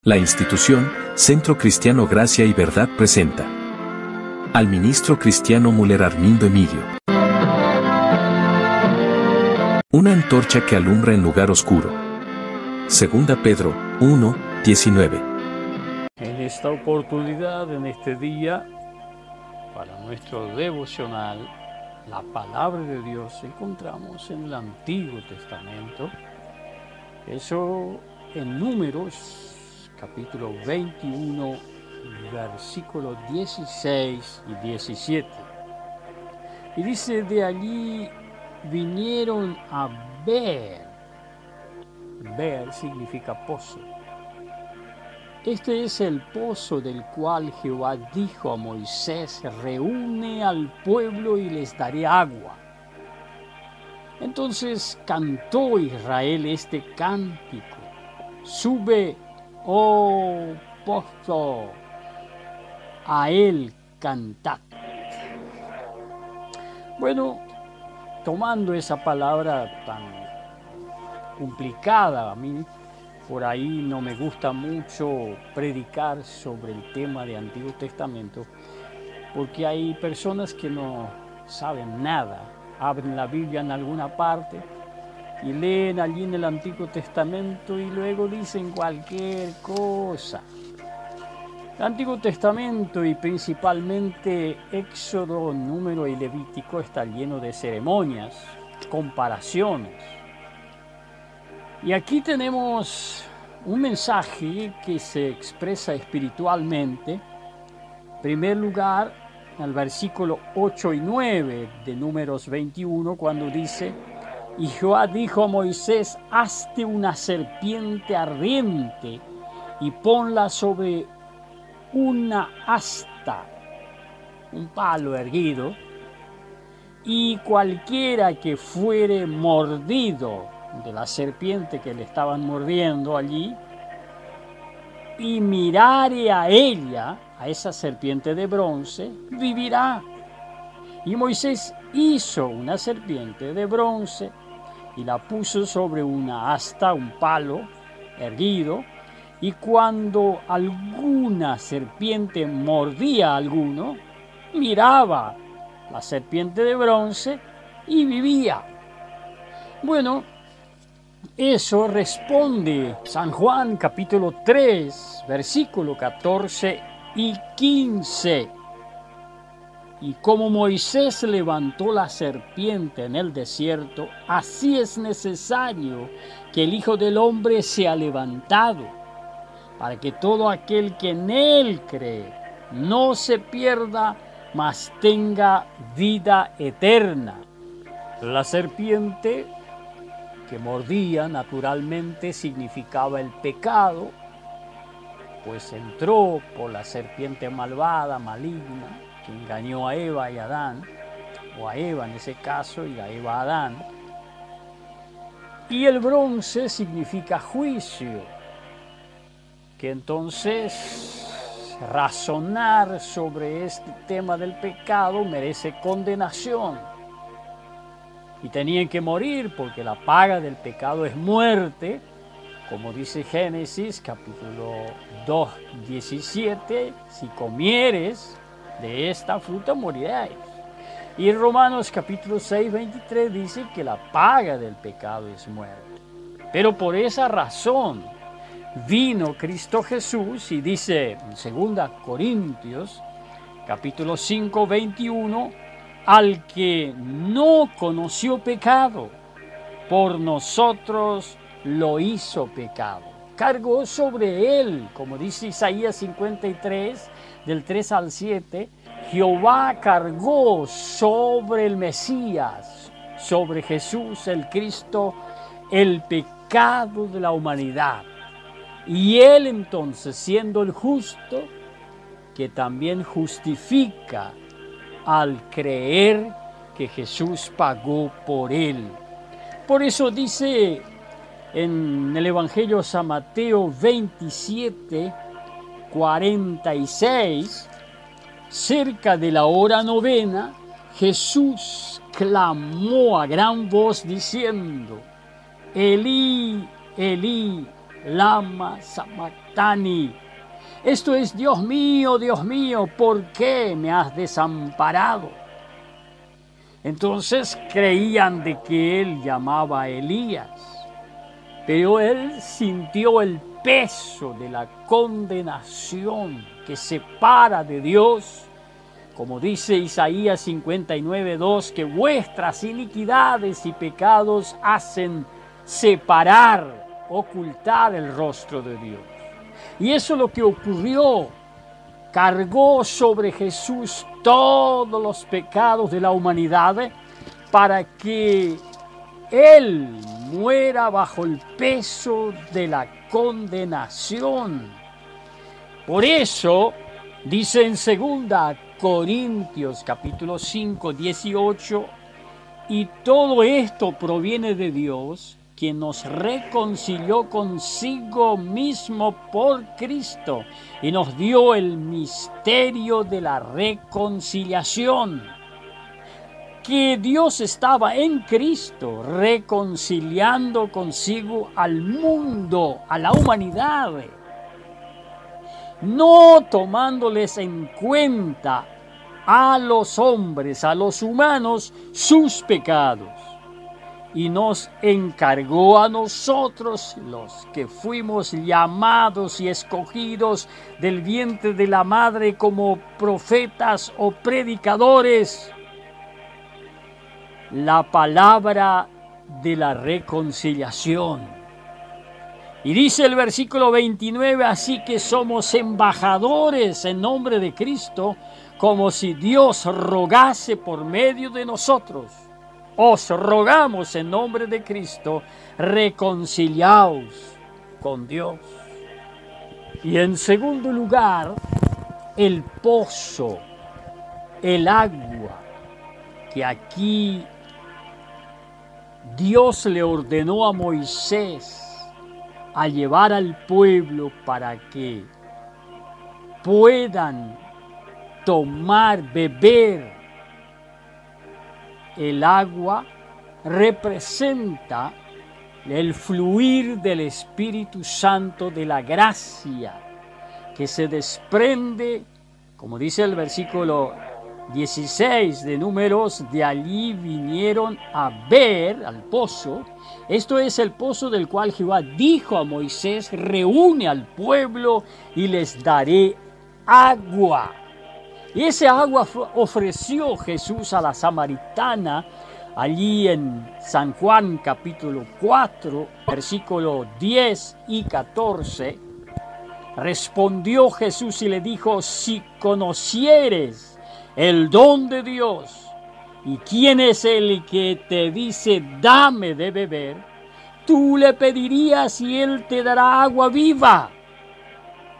La institución Centro Cristiano Gracia y Verdad presenta al ministro cristiano Müller Armindo Emilio. Una antorcha que alumbra en lugar oscuro. Segunda Pedro 1:19. En esta oportunidad, en este día, para nuestro devocional, la palabra de Dios encontramos en el Antiguo Testamento. Eso en Números, capítulo 21, versículos 16 y 17. Y dice, de allí vinieron a ver. Ver significa pozo. Este es el pozo del cual Jehová dijo a Moisés, reúne al pueblo y les daré agua. Entonces cantó Israel este cántico, sube, oh pozo, a él cantad. Bueno, tomando esa palabra tan complicada, a mí por ahí no me gusta mucho predicar sobre el tema de Antiguo Testamento, porque hay personas que no saben nada, abren la Biblia en alguna parte y leen allí en el Antiguo Testamento y luego dicen cualquier cosa. El Antiguo Testamento y principalmente Éxodo, Número y Levítico está lleno de ceremonias, comparaciones. Y aquí tenemos un mensaje que se expresa espiritualmente. En primer lugar, en el versículo 8 y 9 de Números 21, cuando dice, y Jehová dijo a Moisés, hazte una serpiente ardiente y ponla sobre una asta, un palo erguido, y cualquiera que fuere mordido de la serpiente que le estaban mordiendo allí, y mirare a ella, a esa serpiente de bronce, vivirá. Y Moisés hizo una serpiente de bronce y la puso sobre una asta, un palo erguido, y cuando alguna serpiente mordía a alguno, miraba la serpiente de bronce y vivía. Bueno, eso responde San Juan capítulo 3, versículo 14 y 15. Y como Moisés levantó la serpiente en el desierto, así es necesario que el Hijo del Hombre sea levantado, para que todo aquel que en él cree no se pierda, mas tenga vida eterna. La serpiente que mordía naturalmente significaba el pecado, pues entró por la serpiente malvada, maligna, que engañó a Eva y a Adán, o a Eva en ese caso y a Eva a Adán. Y el bronce significa juicio, que entonces razonar sobre este tema del pecado merece condenación. Y tenían que morir porque la paga del pecado es muerte, como dice Génesis capítulo 2, 17, si comieres de esta fruta morirás. Y Romanos capítulo 6, 23 dice que la paga del pecado es muerte. Pero por esa razón vino Cristo Jesús y dice en 2 Corintios capítulo 5, 21, al que no conoció pecado, por nosotros lo hizo pecado. Cargó sobre él, como dice Isaías 53, del 3 al 7, Jehová cargó sobre el Mesías, sobre Jesús el Cristo, el pecado de la humanidad. Y él entonces, siendo el justo, que también justifica al creer que Jesús pagó por él. Por eso dice en el Evangelio de San Mateo 27, 46, cerca de la hora novena, Jesús clamó a gran voz diciendo, Elí, Elí, lama sabactani. Esto es: Dios mío, ¿por qué me has desamparado? Entonces creían de que él llamaba a Elías, pero él sintió el peso de la condenación que separa de Dios, como dice Isaías 59:2, que vuestras iniquidades y pecados hacen separar, ocultar el rostro de Dios. Y eso es lo que ocurrió. Cargó sobre Jesús todos los pecados de la humanidad para que Él muera bajo el peso de la condenación. Por eso dice en 2 Corintios capítulo 5, 18, y todo esto proviene de Dios, quien nos reconcilió consigo mismo por Cristo y nos dio el misterio de la reconciliación. Que Dios estaba en Cristo reconciliando consigo al mundo, a la humanidad, no tomándoles en cuenta a los hombres, a los humanos, sus pecados. Y nos encargó a nosotros, los que fuimos llamados y escogidos del vientre de la madre como profetas o predicadores, la palabra de la reconciliación. Y dice el versículo 29, así que somos embajadores en nombre de Cristo, como si Dios rogase por medio de nosotros. Os rogamos en nombre de Cristo, reconciliaos con Dios. Y en segundo lugar, el pozo, el agua, que aquí Dios le ordenó a Moisés a llevar al pueblo para que puedan tomar, beber. El agua representa el fluir del Espíritu Santo, de la gracia que se desprende, como dice el versículo 16 de Números, de allí vinieron a ver al pozo. Esto es el pozo del cual Jehová dijo a Moisés: reúne al pueblo y les daré agua. Y ese agua ofreció Jesús a la samaritana allí en San Juan capítulo 4, versículo 10 y 14. Respondió Jesús y le dijo: si conocieres el don de Dios y quién es el que te dice dame de beber, tú le pedirías y él te dará agua viva.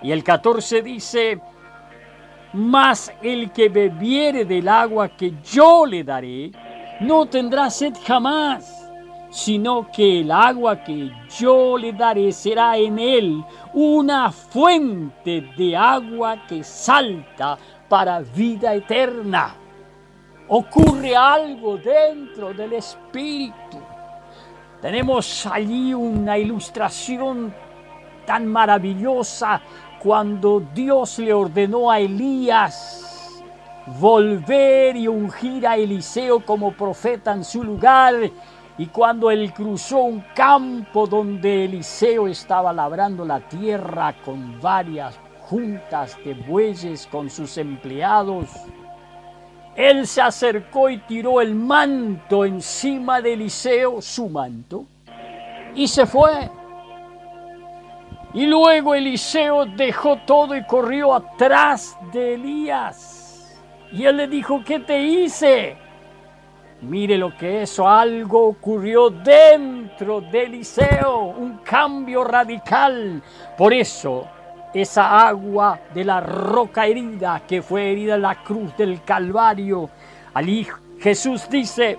Y el 14 dice: mas el que bebiere del agua que yo le daré, no tendrá sed jamás, sino que el agua que yo le daré será en él una fuente de agua que salta para vida eterna. Ocurre algo dentro del Espíritu. Tenemos allí una ilustración tan maravillosa cuando Dios le ordenó a Elías volver y ungir a Eliseo como profeta en su lugar, y cuando él cruzó un campo donde Eliseo estaba labrando la tierra con varias juntas de bueyes con sus empleados, él se acercó y tiró el manto encima de Eliseo, su manto, y se fue. Y luego Eliseo dejó todo y corrió atrás de Elías. Y él le dijo: ¿qué te hice? Mire lo que eso, algo ocurrió dentro de Eliseo, un cambio radical. Por eso, esa agua de la roca herida, que fue herida en la cruz del Calvario, allí Jesús dice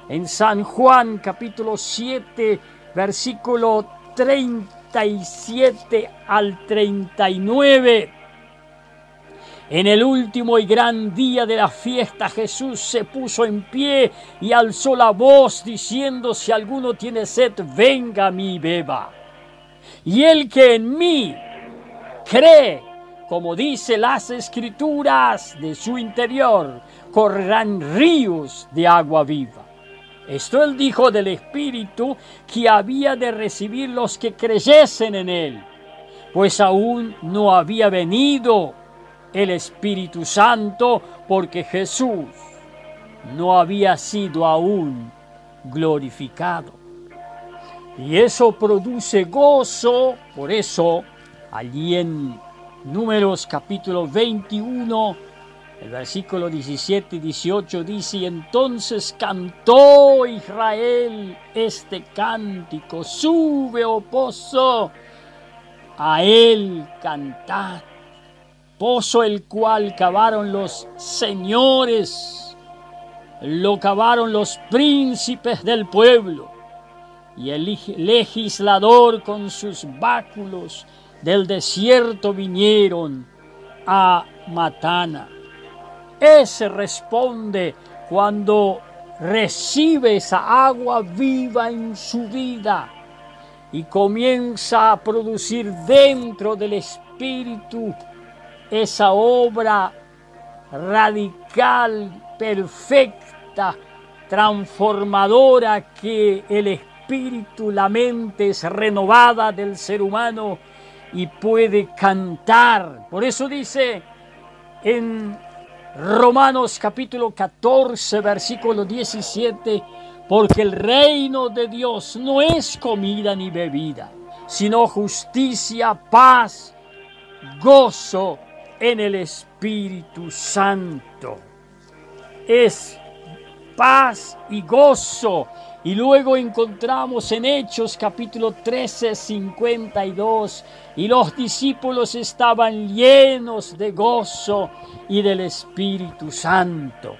en San Juan capítulo 7, versículo 37 al 39. En el último y gran día de la fiesta, Jesús se puso en pie y alzó la voz diciendo: si alguno tiene sed, venga a mí y beba. Y el que en mí cree, como dice las Escrituras, de su interior correrán ríos de agua viva. Esto él dijo del Espíritu que había de recibir los que creyesen en él, pues aún no había venido el Espíritu Santo, porque Jesús no había sido aún glorificado. Y eso produce gozo. Por eso allí en Números capítulo 21, el versículo 17 y 18 dice: y entonces cantó Israel este cántico: sube, oh pozo, a él cantad, pozo el cual cavaron los señores, lo cavaron los príncipes del pueblo, y el legislador con sus báculos del desierto vinieron a Matana. Ese responde cuando recibe esa agua viva en su vida y comienza a producir dentro del Espíritu esa obra radical, perfecta, transformadora, que el Espíritu, la mente es renovada del ser humano y puede cantar. Por eso dice en Romanos capítulo 14, versículo 17: porque el reino de Dios no es comida ni bebida, sino justicia, paz, gozo en el Espíritu Santo. Es paz y gozo. Y luego encontramos en Hechos capítulo 13, 52, y los discípulos estaban llenos de gozo y del Espíritu Santo.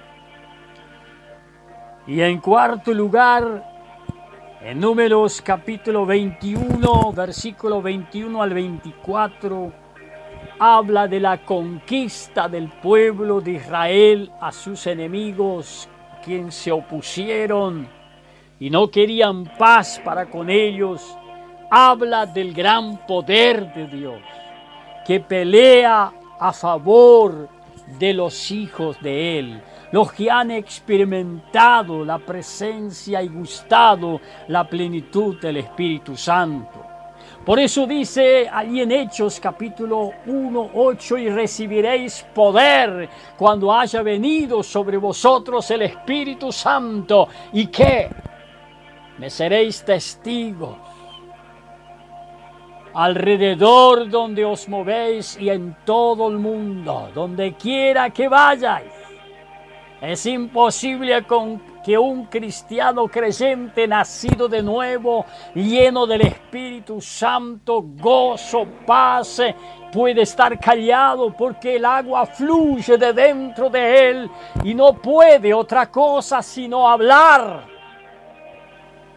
Y en cuarto lugar, en Números capítulo 21, versículo 21 al 24, habla de la conquista del pueblo de Israel a sus enemigos, quienes se opusieron y no querían paz para con ellos. Habla del gran poder de Dios, que pelea a favor de los hijos de Él, los que han experimentado la presencia y gustado la plenitud del Espíritu Santo. Por eso dice allí en Hechos capítulo 1, 8: y recibiréis poder cuando haya venido sobre vosotros el Espíritu Santo. ¿Y qué? Me seréis testigos alrededor donde os movéis y en todo el mundo, donde quiera que vayáis. Es imposible que un cristiano creyente, nacido de nuevo, lleno del Espíritu Santo, gozo, paz, puede estar callado, porque el agua fluye de dentro de él y no puede otra cosa sino hablar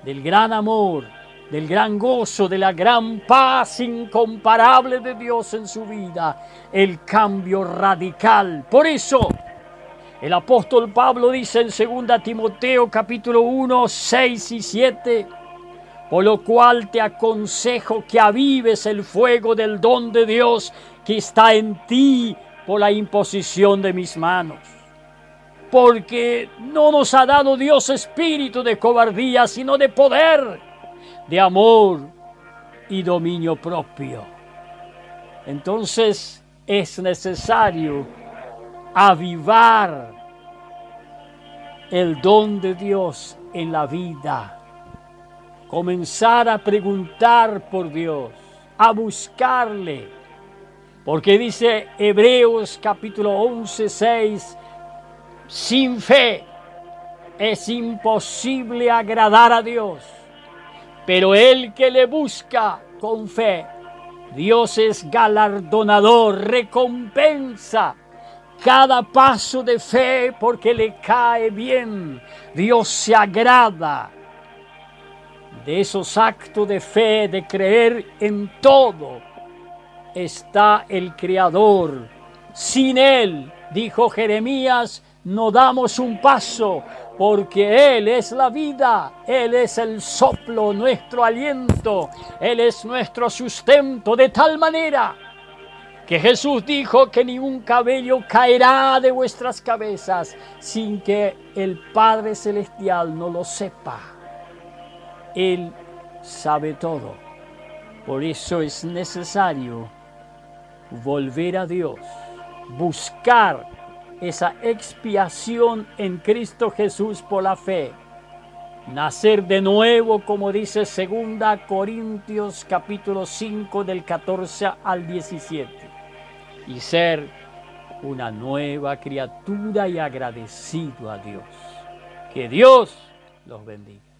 del gran amor, del gran gozo, de la gran paz incomparable de Dios en su vida, el cambio radical. Por eso el apóstol Pablo dice en 2 Timoteo capítulo 1, 6 y 7: por lo cual te aconsejo que avives el fuego del don de Dios que está en ti por la imposición de mis manos. Porque no nos ha dado Dios espíritu de cobardía, sino de poder, de amor y dominio propio. Entonces es necesario avivar el don de Dios en la vida. Comenzar a preguntar por Dios, a buscarle. Porque dice Hebreos capítulo 11, 6: sin fe es imposible agradar a Dios, pero el que le busca con fe, Dios es galardonador, recompensa cada paso de fe porque le cae bien. Dios se agrada de esos actos de fe, de creer en todo. Está el Creador. Sin Él, dijo Jeremías, no damos un paso, porque Él es la vida, Él es el soplo, nuestro aliento, Él es nuestro sustento, de tal manera que Jesús dijo que ningún cabello caerá de vuestras cabezas sin que el Padre Celestial no lo sepa. Él sabe todo. Por eso es necesario volver a Dios, buscar esa expiación en Cristo Jesús por la fe, nacer de nuevo, como dice 2 Corintios capítulo 5 del 14 al 17, y ser una nueva criatura y agradecido a Dios. Que Dios los bendiga.